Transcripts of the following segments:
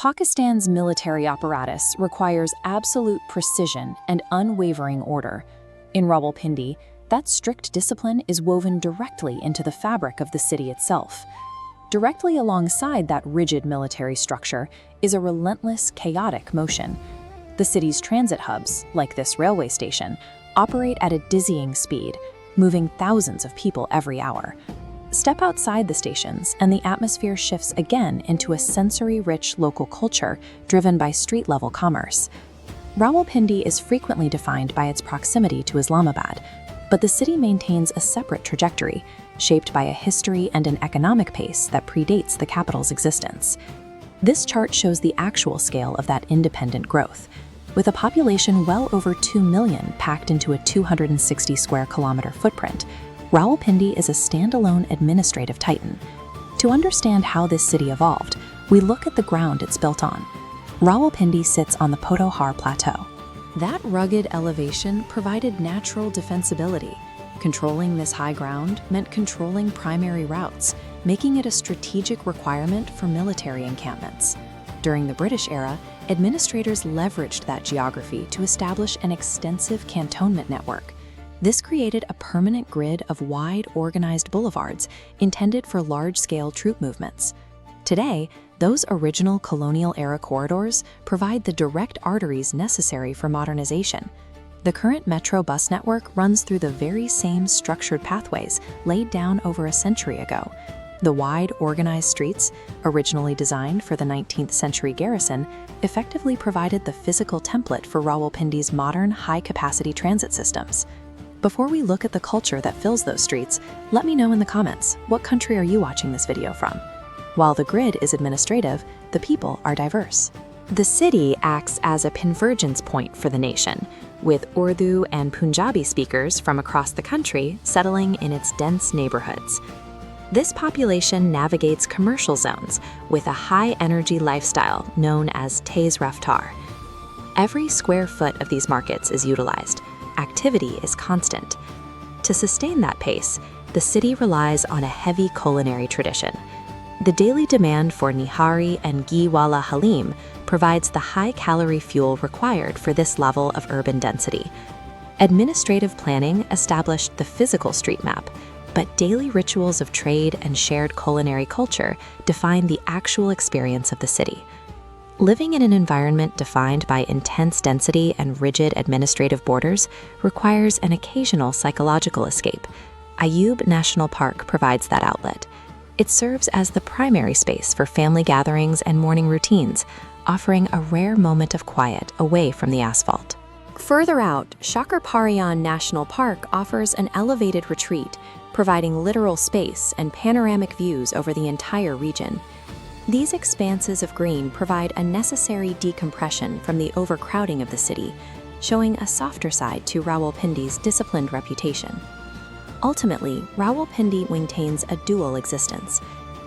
Pakistan's military apparatus requires absolute precision and unwavering order. In Rawalpindi, that strict discipline is woven directly into the fabric of the city itself. Directly alongside that rigid military structure is a relentless, chaotic motion. The city's transit hubs, like this railway station, operate at a dizzying speed, moving thousands of people every hour. Step outside the stations, and the atmosphere shifts again into a sensory-rich local culture driven by street-level commerce. Rawalpindi is frequently defined by its proximity to Islamabad, but the city maintains a separate trajectory, shaped by a history and an economic pace that predates the capital's existence. This chart shows the actual scale of that independent growth. With a population well over 2 million packed into a 260 square kilometer footprint, Rawalpindi is a standalone administrative titan. To understand how this city evolved, we look at the ground it's built on. Rawalpindi sits on the Pothohar Plateau. That rugged elevation provided natural defensibility. Controlling this high ground meant controlling primary routes, making it a strategic requirement for military encampments. During the British era, administrators leveraged that geography to establish an extensive cantonment network. This created a permanent grid of wide, organized boulevards intended for large-scale troop movements. Today, those original colonial-era corridors provide the direct arteries necessary for modernization. The current metro bus network runs through the very same structured pathways laid down over a century ago. The wide, organized streets, originally designed for the 19th century garrison, effectively provided the physical template for Rawalpindi's modern, high-capacity transit systems. Before we look at the culture that fills those streets, let me know in the comments, what country are you watching this video from? While the grid is administrative, the people are diverse. The city acts as a convergence point for the nation, with Urdu and Punjabi speakers from across the country settling in its dense neighborhoods. This population navigates commercial zones with a high-energy lifestyle known as Tez Raftar. Every square foot of these markets is utilized. Activity is constant. To sustain that pace, the city relies on a heavy culinary tradition. The daily demand for nihari and ghee wala halim provides the high-calorie fuel required for this level of urban density. Administrative planning established the physical street map, but daily rituals of trade and shared culinary culture define the actual experience of the city. Living in an environment defined by intense density and rigid administrative borders requires an occasional psychological escape. Ayub National Park provides that outlet. It serves as the primary space for family gatherings and morning routines, offering a rare moment of quiet away from the asphalt. Further out, Shakarparian National Park offers an elevated retreat, providing literal space and panoramic views over the entire region. These expanses of green provide a necessary decompression from the overcrowding of the city, showing a softer side to Rawalpindi's disciplined reputation. Ultimately, Rawalpindi maintains a dual existence.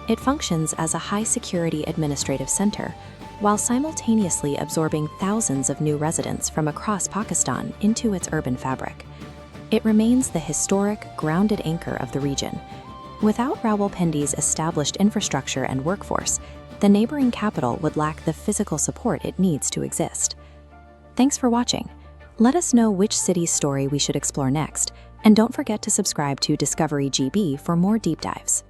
It functions as a high-security administrative center, while simultaneously absorbing thousands of new residents from across Pakistan into its urban fabric. It remains the historic, grounded anchor of the region. Without Rawalpindi's established infrastructure and workforce, the neighboring capital would lack the physical support it needs to exist. Thanks for watching. Let us know which city's story we should explore next, and don't forget to subscribe to Discovery GB for more deep dives.